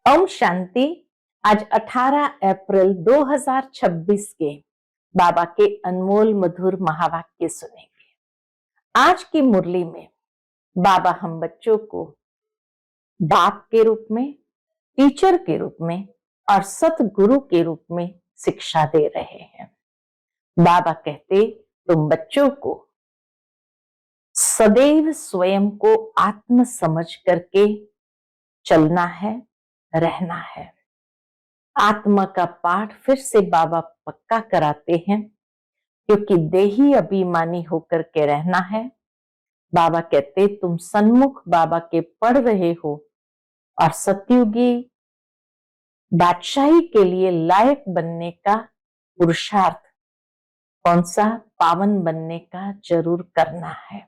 ओम शांति। आज 18 अप्रैल 2026 के बाबा के अनमोल मधुर महावाक्य सुनेंगे। आज की मुरली में बाबा हम बच्चों को बाप के रूप में, टीचर के रूप में और सतगुरु के रूप में शिक्षा दे रहे हैं। बाबा कहते, तुम बच्चों को सदैव स्वयं को आत्म समझ करके चलना है, रहना है। आत्मा का पाठ फिर से बाबा पक्का कराते हैं, क्योंकि देही अभिमानी होकर के रहना है। बाबा कहते, तुम सन्मुख बाबा के पढ़ रहे हो और सतयुगी बादशाही के लिए लायक बनने का पुरुषार्थ कौन सा, पावन बनने का जरूर करना है।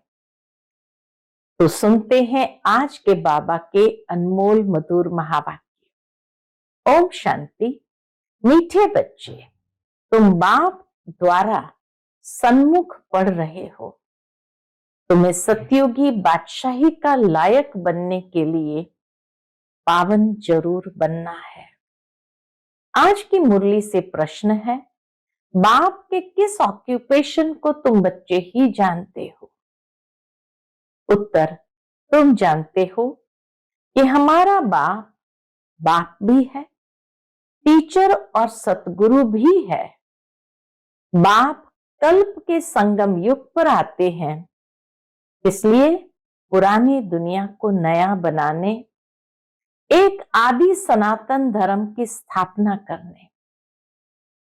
तो सुनते हैं आज के बाबा के अनमोल मधुर महावाक्य। ओम शांति। मीठे बच्चे, तुम बाप द्वारा सन्मुख पढ़ रहे हो। तुम्हें सतयुगी बादशाही का लायक बनने के लिए पावन जरूर बनना है। आज की मुरली से प्रश्न है, बाप के किस ऑक्यूपेशन को तुम बच्चे ही जानते हो? उत्तर, तुम जानते हो कि हमारा बाप बाप भी है, टीचर और सतगुरु भी है। बाप कल्प के संगम युग पर आते हैं, इसलिए पुरानी दुनिया को नया बनाने, एक आदि सनातन धर्म की स्थापना करने।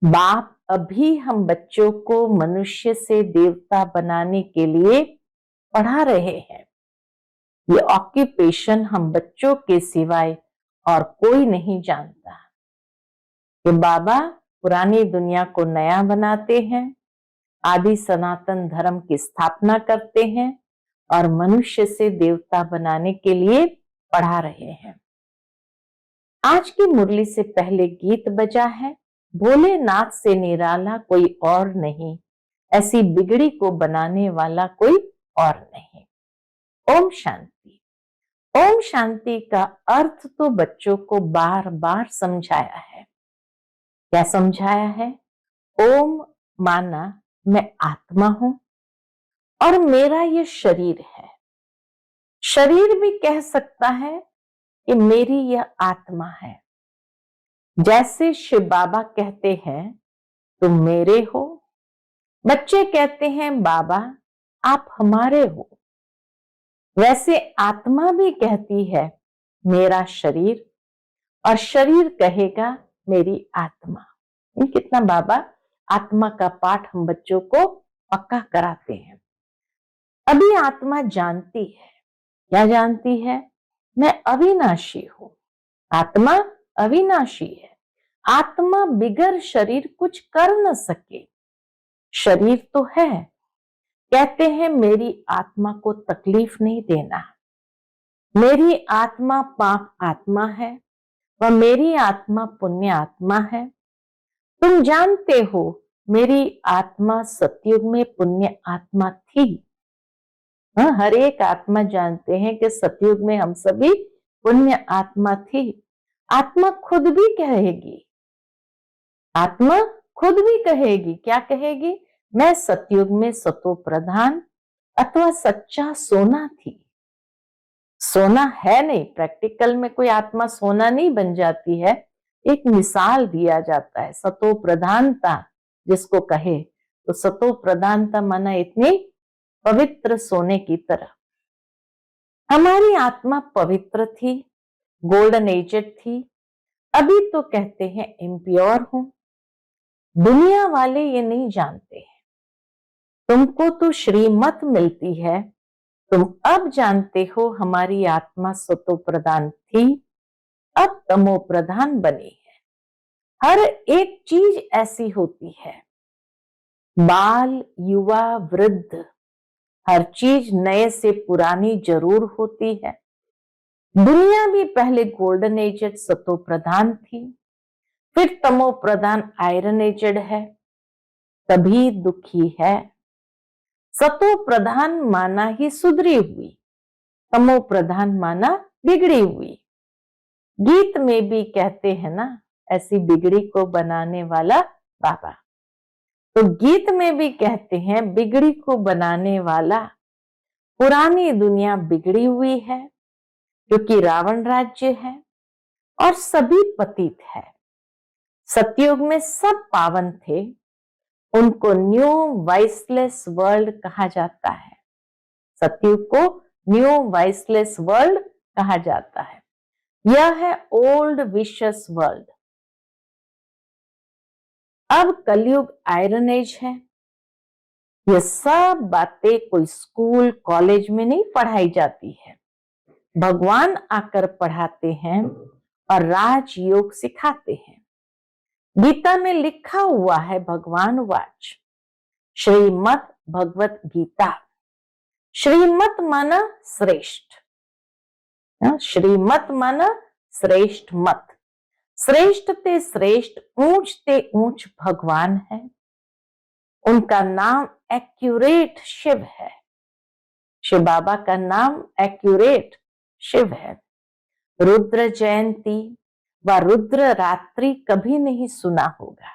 बाप अभी हम बच्चों को मनुष्य से देवता बनाने के लिए पढ़ा रहे हैं। ये ऑक्यूपेशन हम बच्चों के सिवाय और कोई नहीं जानता कि बाबा पुरानी दुनिया को नया बनाते हैं, आदि सनातन धर्म की स्थापना करते हैं और मनुष्य से देवता बनाने के लिए पढ़ा रहे हैं। आज की मुरली से पहले गीत बजा है, भोलेनाथ से निराला कोई और नहीं, ऐसी बिगड़ी को बनाने वाला कोई और नहीं। ओम शांति। ओम शांति का अर्थ तो बच्चों को बार बार समझाया है। क्या समझाया है? ओम माना मैं आत्मा हूं और मेरा ये शरीर है। शरीर भी कह सकता है कि मेरी यह आत्मा है। जैसे शिव बाबा कहते हैं, तुम मेरे हो, बच्चे कहते हैं बाबा आप हमारे हो, वैसे आत्मा भी कहती है मेरा शरीर, और शरीर कहेगा मेरी आत्मा। कितना बाबा आत्मा का पाठ हम बच्चों को पक्का कराते हैं। अभी आत्मा जानती है, क्या जानती है? मैं अविनाशी हूं। आत्मा अविनाशी है। आत्मा बिगर शरीर कुछ कर न सके। शरीर तो है। कहते हैं मेरी आत्मा को तकलीफ नहीं देना। मेरी आत्मा पाप आत्मा है व मेरी आत्मा पुण्य आत्मा है। तुम जानते हो मेरी आत्मा सतयुग में पुण्य आत्मा थी। हर एक आत्मा जानते हैं कि सतयुग में हम सभी पुण्य आत्मा थी। आत्मा खुद भी कहेगी, आत्मा खुद भी कहेगी, क्या कहेगी? मैं सतयुग में सतो प्रधान अथवा सच्चा सोना थी। सोना है नहीं, प्रैक्टिकल में कोई आत्मा सोना नहीं बन जाती है। एक मिसाल दिया जाता है, सतो प्रधानता जिसको कहे, तो सतो प्रधानता माना इतनी पवित्र सोने की तरह। हमारी आत्मा पवित्र थी, गोल्डन एजेड थी। अभी तो कहते हैं इम्प्योर हूं। दुनिया वाले ये नहीं जानते हैं। तुमको तो श्रीमत मिलती है, तुम अब जानते हो हमारी आत्मा सतो प्रधान थी, अब तमो प्रधान बनी है। हर एक चीज ऐसी होती है, बाल, युवा, वृद्ध, हर चीज नए से पुरानी जरूर होती है। दुनिया भी पहले गोल्डन एजेड सतो प्रधान थी, फिर तमो प्रधान आयरन एजेड है, तभी दुखी है। सतो प्रधान माना ही सुधरी हुई, तमो प्रधान माना बिगड़ी हुई। गीत में भी कहते हैं ना, ऐसी बिगड़ी को बनाने वाला बाबा। तो गीत में भी कहते हैं बिगड़ी को बनाने वाला, पुरानी दुनिया बिगड़ी हुई है क्योंकि रावण राज्य है और सभी पतित है। सतयुग में सब पावन थे, उनको न्यू वाइसलेस वर्ल्ड कहा जाता है। सतयुग को न्यू वाइसलेस वर्ल्ड कहा जाता है। यह है ओल्ड विशस वर्ल्ड। अब कलयुग आयरन एज है। ये सब बातें कोई स्कूल कॉलेज में नहीं पढ़ाई जाती है, भगवान आकर पढ़ाते हैं और राजयोग सिखाते हैं। गीता में लिखा हुआ है, भगवान वाच श्रीमद् भगवत गीता। श्रीमत माना श्रेष्ठ, श्रीमत माना श्रेष्ठ मत। श्रेष्ठ ते श्रेष्ठ, ऊंच ते ऊंच भगवान है। उनका नाम एक्यूरेट शिव है। शिव बाबा का नाम एक्यूरेट शिव है। रुद्र जयंती व रुद्र रात्रि कभी नहीं सुना होगा।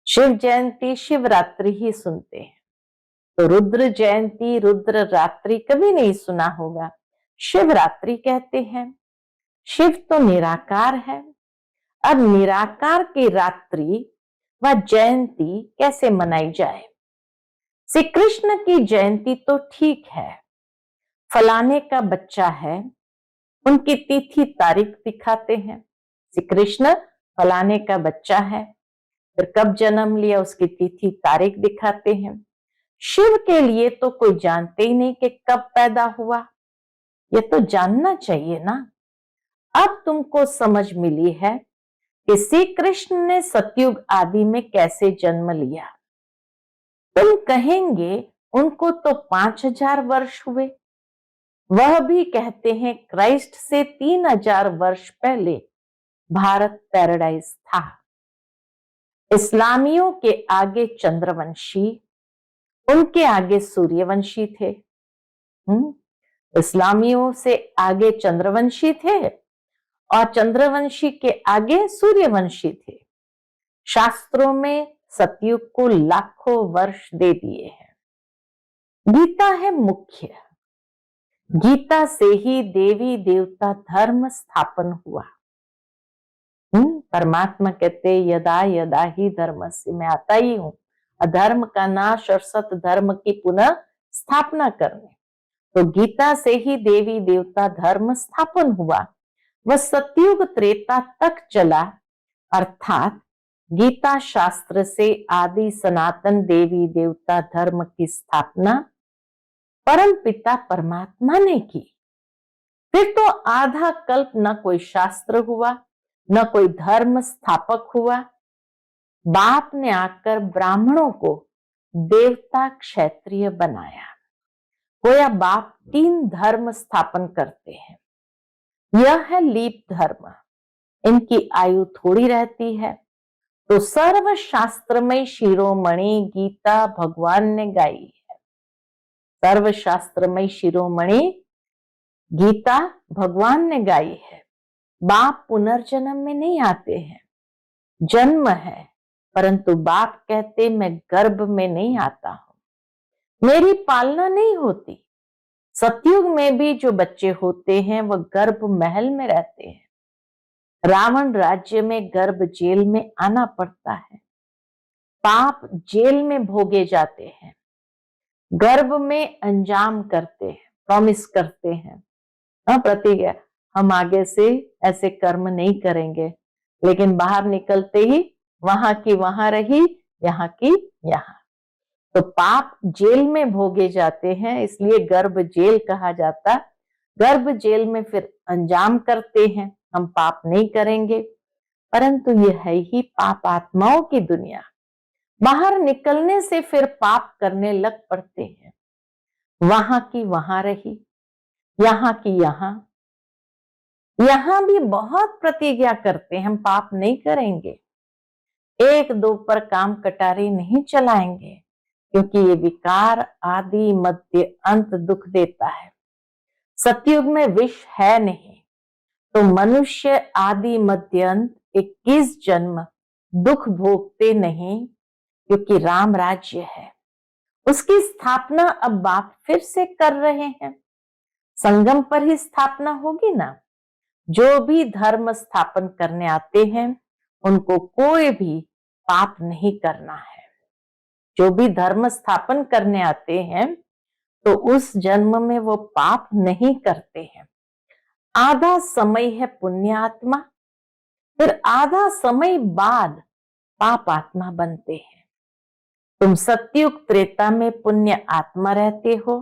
शिव जयंती शिवरात्रि ही सुनते हैं, तो रुद्र जयंती रुद्र रात्रि कभी नहीं सुना होगा। शिवरात्रि कहते हैं। शिव तो निराकार है। अब निराकार की रात्रि व जयंती कैसे मनाई जाए? श्री कृष्ण की जयंती तो ठीक है, फलाने का बच्चा है, उनकी तिथि तारीख दिखाते हैं। श्री कृष्ण फलाने का बच्चा है, फिर कब जन्म लिया उसकी तिथि तारीख दिखाते हैं। शिव के लिए तो कोई जानते ही नहीं कि कब पैदा हुआ, ये तो जानना चाहिए ना। अब तुमको समझ मिली है कि श्री कृष्ण ने सतयुग आदि में कैसे जन्म लिया। तुम कहेंगे उनको तो 5000 वर्ष हुए। वह भी कहते हैं क्राइस्ट से 3000 वर्ष पहले भारत पैराडाइज था। इस्लामियों के आगे चंद्रवंशी, उनके आगे सूर्यवंशी थे। इस्लामियों से आगे चंद्रवंशी थे और चंद्रवंशी के आगे सूर्यवंशी थे। शास्त्रों में सतयुग को लाखों वर्ष दे दिए हैं। गीता है मुख्य। गीता से ही देवी देवता धर्म स्थापन हुआ। परमात्मा कहते यदा यदा ही धर्म से, मैं आता ही हूं अधर्म का नाश और सत धर्म की पुनः स्थापना करने। तो गीता से ही देवी देवता धर्म स्थापन हुआ। वह सतयुग त्रेता तक चला, अर्थात गीता शास्त्र से आदि सनातन देवी देवता धर्म की स्थापना परम पिता परमात्मा ने की। फिर तो आधा कल्प न कोई शास्त्र हुआ, न कोई धर्म स्थापक हुआ। बाप ने आकर ब्राह्मणों को देवता क्षत्रिय बनाया। गोया बाप 3 धर्म स्थापन करते हैं। यह है लीप धर्म। इनकी आयु थोड़ी रहती है, तो सर्व शास्त्रमय शिरोमणि गीता भगवान ने गाई है। सर्व शास्त्रमय शिरोमणि गीता भगवान ने गाई है। बाप पुनर्जन्म में नहीं आते हैं, जन्म है, परंतु बाप कहते मैं गर्भ में नहीं आता हूं, मेरी पालना नहीं होती। सतयुग में भी जो बच्चे होते हैं वह गर्भ महल में रहते हैं। रावण राज्य में गर्भ जेल में आना पड़ता है। पाप जेल में भोगे जाते हैं, गर्भ में अंजाम करते हैं, प्रॉमिस करते हैं, प्रतिज्ञा हम आगे से ऐसे कर्म नहीं करेंगे, लेकिन बाहर निकलते ही वहां की वहां रही, यहाँ की यहाँ। तो पाप जेल में भोगे जाते हैं, इसलिए गर्भ जेल कहा जाता। गर्भ जेल में फिर अंजाम करते हैं, हम पाप नहीं करेंगे, परंतु यह है ही पाप आत्माओं की दुनिया। बाहर निकलने से फिर पाप करने लग पड़ते हैं, वहां की वहां रही, यहाँ की यहाँ। यहां भी बहुत प्रतिज्ञा करते हैं, हम पाप नहीं करेंगे, 1-2 पर काम कटारी नहीं चलाएंगे, क्योंकि ये विकार आदि मध्य अंत दुख देता है। सतयुग में विष है नहीं, तो मनुष्य आदि मध्य अंत 21 जन्म दुख भोगते नहीं, क्योंकि राम राज्य है, उसकी स्थापना अब बाप फिर से कर रहे हैं। संगम पर ही स्थापना होगी ना। जो भी धर्म स्थापन करने आते हैं उनको कोई भी पाप नहीं करना है। जो भी धर्म स्थापन करने आते हैं तो उस जन्म में वो पाप नहीं करते हैं। आधा समय है पुण्य आत्मा, फिर आधा समय बाद पाप आत्मा बनते हैं। तुम सतयुग त्रेता में पुण्य आत्मा रहते हो,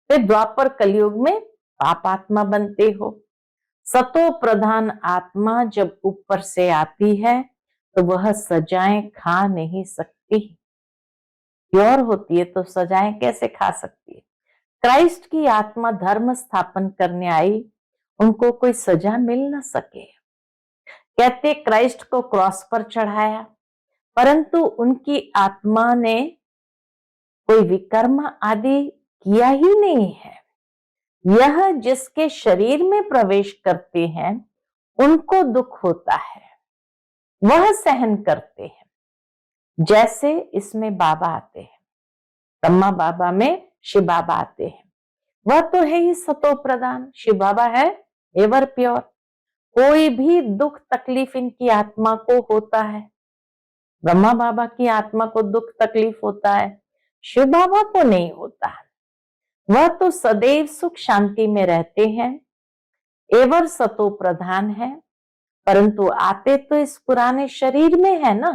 फिर द्वापर कलयुग में पाप आत्मा बनते हो। सतो प्रधान आत्मा जब ऊपर से आती है तो वह सजाएं खा नहीं सकती। प्योर होती है तो सजाएं कैसे खा सकती है। क्राइस्ट की आत्मा धर्म स्थापन करने आई, उनको कोई सजा मिल ना सके। कहते क्राइस्ट को क्रॉस पर चढ़ाया, परंतु उनकी आत्मा ने कोई विकर्म आदि किया ही नहीं है। यह जिसके शरीर में प्रवेश करते हैं उनको दुख होता है, वह सहन करते हैं। जैसे इसमें बाबा आते हैं, ब्रह्मा बाबा में शिव बाबा आते हैं। वह तो है ही सतो प्रधान, शिव बाबा है एवर प्योर। कोई भी दुख तकलीफ इनकी आत्मा को होता है। ब्रह्मा बाबा की आत्मा को दुख तकलीफ होता है, शिव बाबा को नहीं होता है। वह तो सदैव सुख शांति में रहते हैं, एवर सतो प्रधान है, परंतु आते तो इस पुराने शरीर में है ना।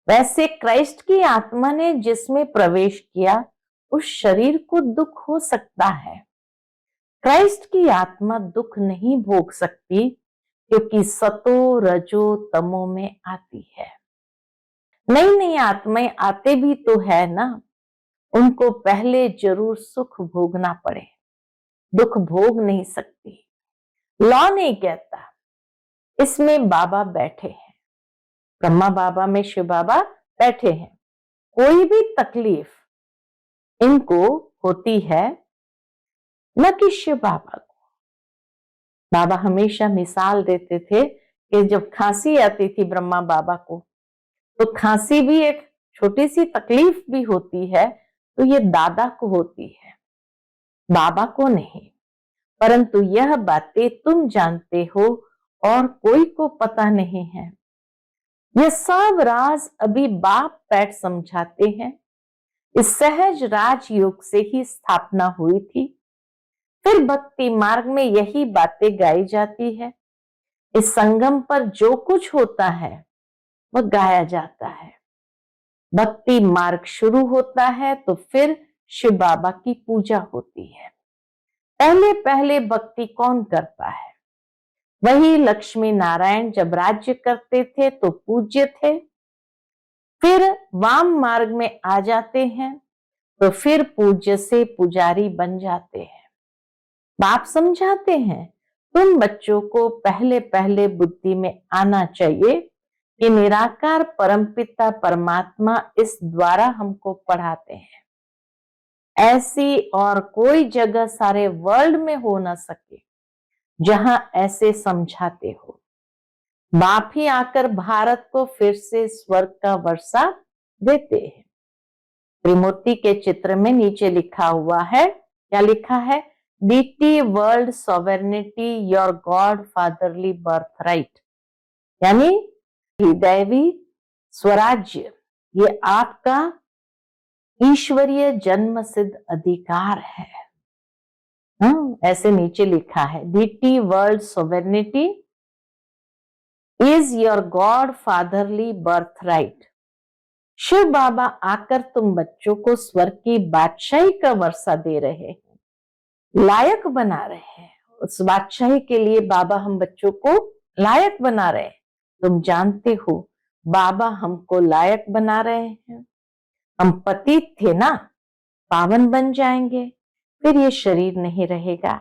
वैसे क्राइस्ट की आत्मा ने जिसमें प्रवेश किया उस शरीर को दुख हो सकता है। क्राइस्ट की आत्मा दुख नहीं भोग सकती, क्योंकि सतो रजो तमो में आती है। नई नई आत्माएं आते भी तो है ना, उनको पहले जरूर सुख भोगना पड़े, दुख भोग नहीं सकती। लॉ नहीं कहता। इसमें बाबा बैठे हैं, ब्रह्मा बाबा में शिव बाबा बैठे हैं। कोई भी तकलीफ इनको होती है न कि शिव बाबा को। बाबा हमेशा मिसाल देते थे कि जब खांसी आती थी ब्रह्मा बाबा को, तो खांसी भी एक छोटी सी तकलीफ भी होती है, तो ये दादा को होती है, बाबा को नहीं। परंतु यह बातें तुम जानते हो और कोई को पता नहीं है। यह सब राज अभी बाप बैठ समझाते हैं। इस सहज राजयोग से ही स्थापना हुई थी। फिर भक्ति मार्ग में यही बातें गाई जाती है। इस संगम पर जो कुछ होता है वह गाया जाता है। भक्ति मार्ग शुरू होता है तो फिर शिव बाबा की पूजा होती है। पहले पहले भक्ति कौन करता है? वही लक्ष्मी नारायण जब राज्य करते थे तो पूज्य थे। फिर वाम मार्ग में आ जाते हैं तो फिर पूज्य से पुजारी बन जाते हैं। बाप समझाते हैं तुम बच्चों को पहले पहले बुद्धि में आना चाहिए कि निराकार परमपिता परमात्मा इस द्वारा हमको पढ़ाते हैं। ऐसी और कोई जगह सारे वर्ल्ड में हो ना सके जहां ऐसे समझाते हो। बाप ही आकर भारत को फिर से स्वर्ग का वर्षा देते हैं। त्रिमूर्ति के चित्र में नीचे लिखा हुआ है, क्या लिखा है? Deity world sovereignty your God fatherly birth right, यानी दैवी स्वराज्य ये आपका ईश्वरीय जन्म सिद्ध अधिकार है। ऐसे नीचे लिखा है, deity world sovereignty is your God fatherly birth right. Shiv Baba आकर तुम बच्चों को स्वर्ग की बादशाही का वर्षा दे रहे हैं, लायक बना रहे हैं। उस बादशाही के लिए बाबा हम बच्चों को लायक बना रहे हैं। तुम जानते हो बाबा हमको लायक बना रहे हैं। हम पतित थे ना, पावन बन जाएंगे, फिर ये शरीर नहीं रहेगा।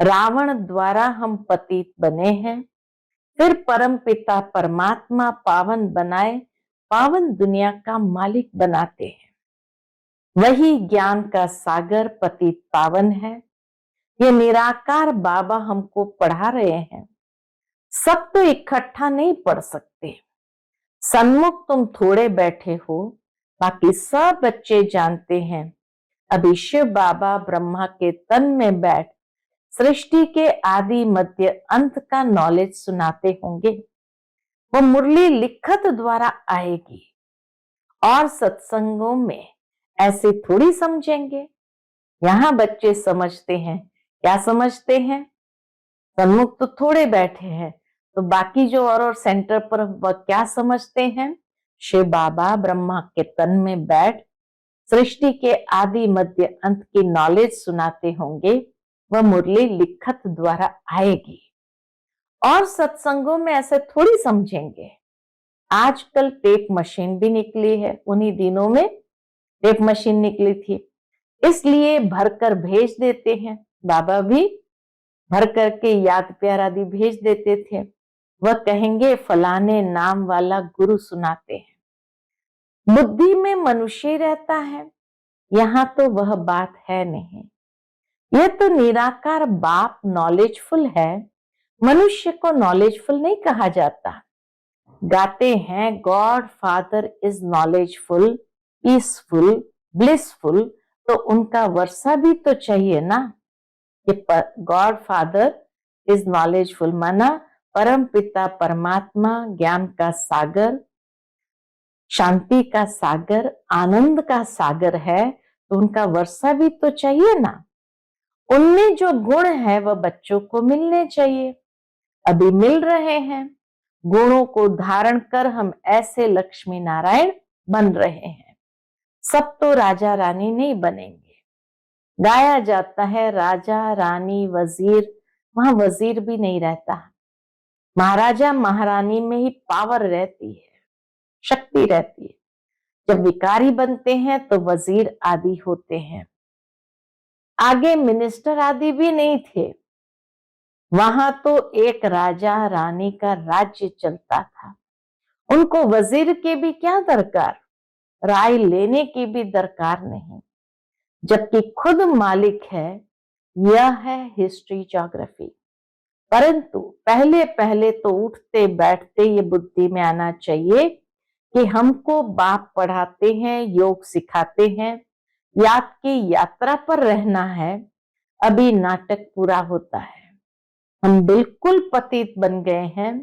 रावण द्वारा हम पतित बने हैं, फिर परम पिता परमात्मा पावन बनाए, पावन दुनिया का मालिक बनाते हैं। वही ज्ञान का सागर पतित पावन है। ये निराकार बाबा हमको पढ़ा रहे हैं। सब तो इकट्ठा नहीं पढ़ सकते। सन्मुख तुम थोड़े बैठे हो, बाकी सब बच्चे जानते हैं। अभी शिव बाबा ब्रह्मा के तन में बैठ सृष्टि के आदि मध्य अंत का नॉलेज सुनाते होंगे। वो मुरली लिखत द्वारा आएगी और सत्संगों में ऐसे थोड़ी समझेंगे। यहाँ बच्चे समझते हैं। क्या समझते हैं? सन्मुख तो थोड़े बैठे हैं, तो बाकी जो और सेंटर पर वह क्या समझते हैं? शिव बाबा ब्रह्मा के तन में बैठ सृष्टि के आदि मध्य अंत की नॉलेज सुनाते होंगे। वह मुरली लिखत द्वारा आएगी और सत्संगों में ऐसे थोड़ी समझेंगे। आजकल टेप मशीन भी निकली है, उन्हीं दिनों में टेप मशीन निकली थी, इसलिए भरकर भेज देते हैं। बाबा भी भर करके याद प्यार आदि भेज देते थे। वह कहेंगे फलाने नाम वाला गुरु सुनाते हैं। बुद्धि में मनुष्य रहता है, यहाँ तो वह बात है नहीं। यह तो निराकार बाप नॉलेजफुल है, मनुष्य को नॉलेजफुल नहीं कहा जाता। गाते हैं God father is knowledgeful, peaceful, blissful, तो उनका वर्षा भी तो चाहिए ना। गॉड फादर इज नॉलेजफुल माना परम पिता परमात्मा ज्ञान का सागर, शांति का सागर, आनंद का सागर है, तो उनका वर्षा भी तो चाहिए ना। उनमें जो गुण है वह बच्चों को मिलने चाहिए, अभी मिल रहे हैं। गुणों को धारण कर हम ऐसे लक्ष्मी नारायण बन रहे हैं। सब तो राजा रानी नहीं बनेंगे। गाया जाता है राजा रानी वजीर, वहां वजीर भी नहीं रहता। महाराजा महारानी में ही पावर रहती है, शक्ति रहती है। जब विकारी बनते हैं तो वजीर आदि होते हैं। आगे मिनिस्टर आदि भी नहीं थे, वहां तो एक राजा रानी का राज्य चलता था। उनको वजीर के भी क्या दरकार, राय लेने की भी दरकार नहीं, जबकि खुद मालिक है। यह है हिस्ट्री ज्योग्राफी। परंतु पहले पहले तो उठते बैठते ये बुद्धि में आना चाहिए कि हमको बाप पढ़ाते हैं, योग सिखाते हैं, याद की यात्रा पर रहना है। अभी नाटक पूरा होता है। हम बिल्कुल पतित बन गए हैं,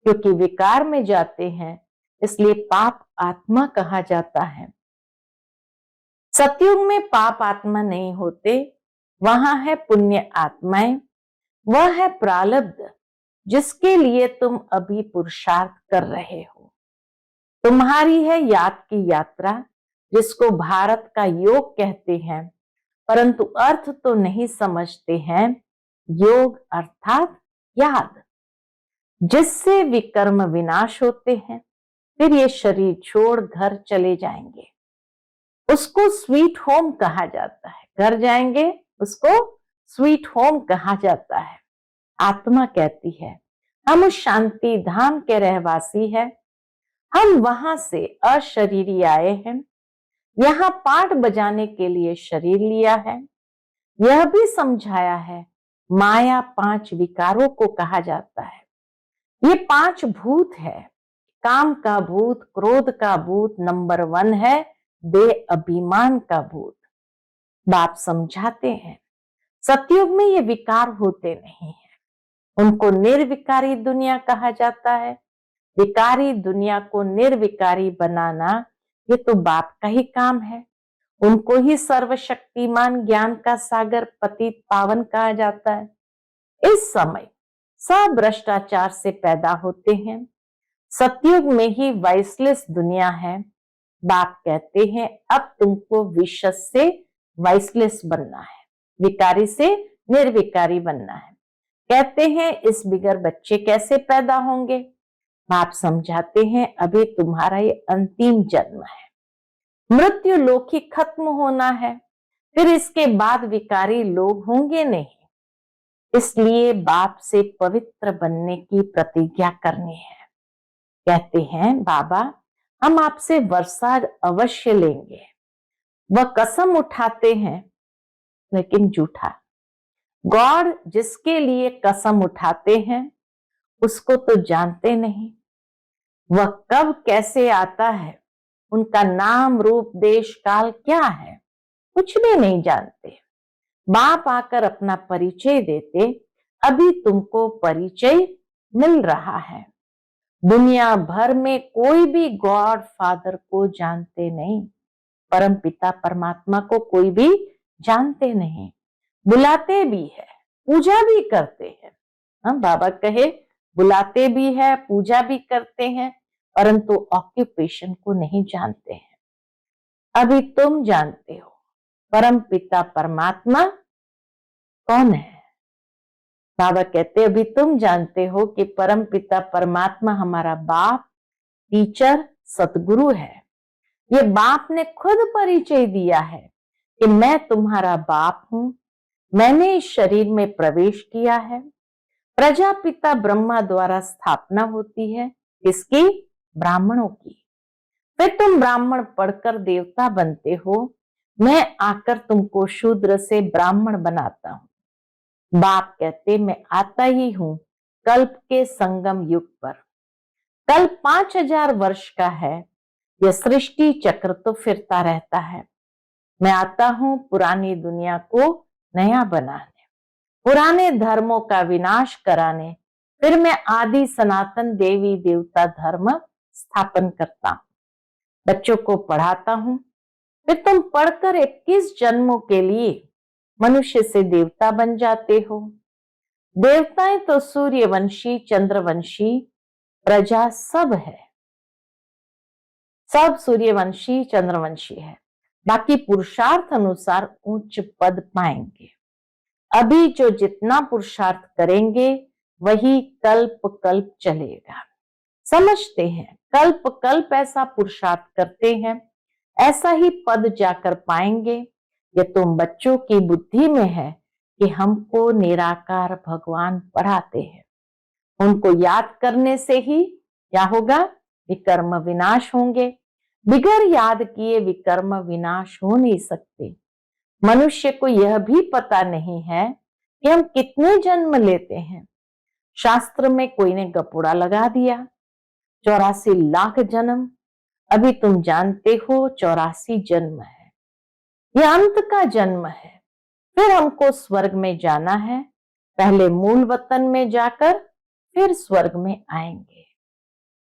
क्योंकि विकार में जाते हैं, इसलिए पाप आत्मा कहा जाता है। सतयुग में पाप आत्मा नहीं होते, वहां है पुण्य आत्माएं। वह है प्रारब्ध जिसके लिए तुम अभी पुरुषार्थ कर रहे हो। तुम्हारी है याद की यात्रा, जिसको भारत का योग कहते हैं, परंतु अर्थ तो नहीं समझते हैं। योग अर्थात याद, जिससे विकर्म विनाश होते हैं, फिर ये शरीर छोड़ घर चले जाएंगे। उसको स्वीट होम कहा जाता है। घर जाएंगे उसको स्वीट होम कहा जाता है। आत्मा कहती है हम उस शांति धाम के रहवासी हैं, हम वहां से अशरीरी आए हैं, यहाँ पाठ बजाने के लिए शरीर लिया है। यह भी समझाया है माया 5 विकारों को कहा जाता है। ये 5 भूत है। काम का भूत, क्रोध का भूत, नंबर 1 है दे अभिमान का भूत। बाप समझाते हैं सतयुग में ये विकार होते नहीं है, उनको निर्विकारी दुनिया कहा जाता है। विकारी दुनिया को निर्विकारी बनाना ये तो बाप का ही काम है। उनको ही सर्वशक्तिमान ज्ञान का सागर पतित पावन कहा जाता है। इस समय सब भ्रष्टाचार से पैदा होते हैं। सतयुग में ही वाइसलेस दुनिया है। बाप कहते हैं अब तुमको विशस से वाइसलेस बनना है, विकारी से निर्विकारी बनना है। कहते हैं इस बिगर बच्चे कैसे पैदा होंगे। बाप समझाते हैं अभी तुम्हारा ये अंतिम जन्म है, मृत्यु लोक ही खत्म होना है, फिर इसके बाद विकारी लोग होंगे नहीं। इसलिए बाप से पवित्र बनने की प्रतिज्ञा करनी है। कहते हैं बाबा हम आपसे वर्षा अवश्य लेंगे। वह कसम उठाते हैं लेकिन झूठा। गॉड जिसके लिए कसम उठाते हैं उसको तो जानते नहीं, वह कब कैसे आता है, उनका नाम रूप देश काल क्या है, कुछ भी नहीं जानते। बाप आकर अपना परिचय देते, अभी तुमको परिचय मिल रहा है। दुनिया भर में कोई भी गॉड फादर को जानते नहीं, परम पिता परमात्मा को कोई भी जानते नहीं। बुलाते भी है, पूजा भी करते हैं। हाँ, बाबा कहे बुलाते भी है, पूजा भी करते हैं, परंतु ऑक्यूपेशन को नहीं जानते हैं। अभी तुम जानते हो परम पिता परमात्मा कौन है। बाबा कहते अभी तुम जानते हो कि परम पिता परमात्मा हमारा बाप, टीचर, सतगुरु है। ये बाप ने खुद परिचय दिया है कि मैं तुम्हारा बाप हूं, मैंने इस शरीर में प्रवेश किया है। प्रजापिता ब्रह्मा द्वारा स्थापना होती है, किसकी? ब्राह्मणों की। फिर तुम ब्राह्मण पढ़कर देवता बनते हो, मैं आकर तुमको शूद्र से ब्राह्मण बनाता हूं। बाप कहते मैं आता ही हूं कल्प के संगम युग पर। कल्प 5000 वर्ष का है, यह सृष्टि चक्र तो फिरता रहता है। मैं आता हूं पुरानी दुनिया को नया बनाने, पुराने धर्मों का विनाश कराने, फिर मैं आदि सनातन देवी देवता धर्म स्थापन करता हूं। बच्चों को पढ़ाता हूं, फिर तुम पढ़कर 21 जन्मों के लिए मनुष्य से देवता बन जाते हो। देवताएं तो सूर्यवंशी, चंद्रवंशी प्रजा सब है, सब सूर्यवंशी चंद्रवंशी है। बाकी पुरुषार्थ अनुसार उच्च पद पाएंगे। अभी जो जितना पुरुषार्थ करेंगे वही कल्प कल्प चलेगा। समझते हैं कल्प कल्प ऐसा पुरुषार्थ करते हैं, ऐसा ही पद जाकर पाएंगे। ये तुम बच्चों की बुद्धि में है कि हमको निराकार भगवान पढ़ाते हैं। उनको याद करने से ही क्या होगा? विकर्म विनाश होंगे। बिगर याद किए विकर्म विनाश हो नहीं सकते। मनुष्य को यह भी पता नहीं है कि हम कितने जन्म लेते हैं। शास्त्र में कोई ने गपुड़ा लगा दिया 84 लाख जन्म। अभी तुम जानते हो 84 जन्म है, यह अंत का जन्म है। फिर हमको स्वर्ग में जाना है, पहले मूल वतन में जाकर फिर स्वर्ग में आएंगे।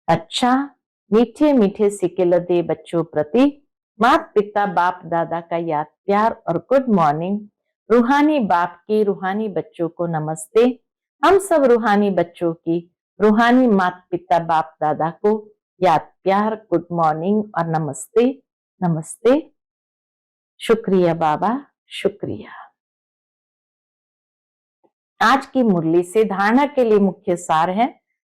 अच्छा, मीठे मीठे सिकेलदे बच्चों प्रति माता पिता बाप दादा का याद प्यार और गुड मॉर्निंग। रूहानी बाप की रूहानी बच्चों को नमस्ते। हम सब रूहानी बच्चों की रूहानी माता पिता बाप दादा को याद प्यार, गुड मॉर्निंग और नमस्ते। नमस्ते। शुक्रिया बाबा, शुक्रिया। आज की मुरली से धारणा के लिए मुख्य सार है।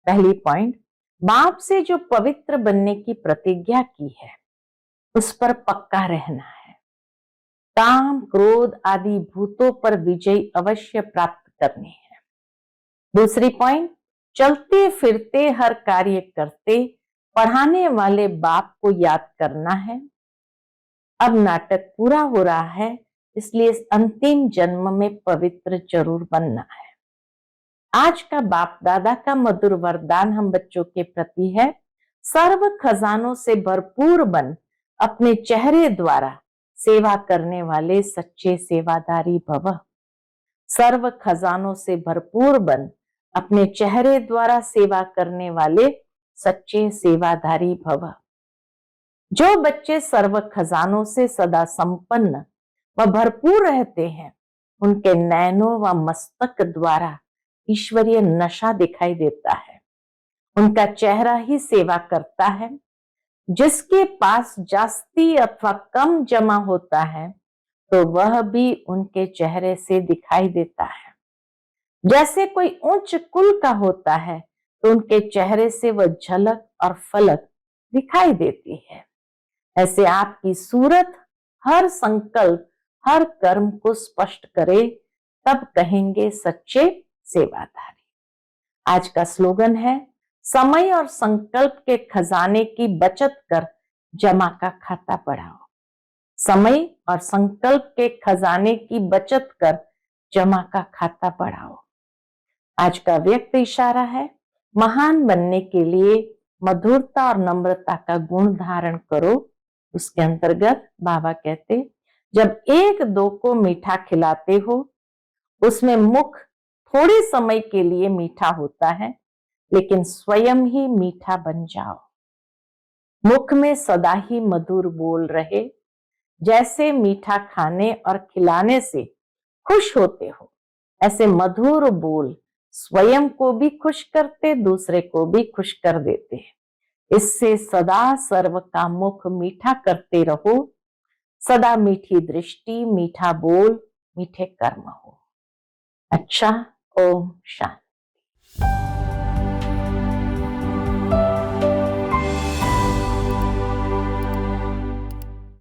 पहली पॉइंट, बाप से जो पवित्र बनने की प्रतिज्ञा की है उस पर पक्का रहना है। काम क्रोध आदि भूतों पर विजय अवश्य प्राप्त करनी है। दूसरी पॉइंट, चलते फिरते हर कार्य करते पढ़ाने वाले बाप को याद करना है। अब नाटक पूरा हो रहा है, इसलिए इस अंतिम जन्म में पवित्र जरूर बनना है। आज का बाप दादा का मधुर वरदान हम बच्चों के प्रति है, सर्व खजानों से भरपूर बन अपने चेहरे द्वारा सेवा करने वाले सच्चे सेवादारी भव। सर्व खजानों से भरपूर बन अपने चेहरे द्वारा सेवा करने वाले सच्चे सेवाधारी भव। जो बच्चे सर्व खजानों से सदा संपन्न व भरपूर रहते हैं, उनके नैनों व मस्तक द्वारा ईश्वरीय नशा दिखाई देता है। उनका चेहरा ही सेवा करता है। जिसके पास जास्ती अथवा कम जमा होता है तो वह भी उनके चेहरे से दिखाई देता है। जैसे कोई उच्च कुल का होता है तो उनके चेहरे से वह झलक और फलक दिखाई देती है। ऐसे आपकी सूरत हर संकल्प, हर कर्म को स्पष्ट करे, तब कहेंगे सच्चे सेवाधारी। आज का स्लोगन है, समय और संकल्प के खजाने की बचत कर जमा का खाता बढ़ाओ। समय और संकल्प के खजाने की बचत कर जमा का खाता बढ़ाओ। आज का व्यक्त इशारा है, महान बनने के लिए मधुरता और नम्रता का गुण धारण करो। उसके अंतर्गत बाबा कहते, जब एक दो को मीठा खिलाते हो, उसमें मुख थोड़े समय के लिए मीठा होता है, लेकिन स्वयं ही मीठा बन जाओ। मुख में सदा ही मधुर बोल रहे। जैसे मीठा खाने और खिलाने से खुश होते हो, ऐसे मधुर बोल स्वयं को भी खुश करते, दूसरे को भी खुश कर देते हैं। इससे सदा सर्व का मुख मीठा करते रहो। सदा मीठी दृष्टि, मीठा बोल, मीठे कर्म हो। अच्छा, ओम शांति।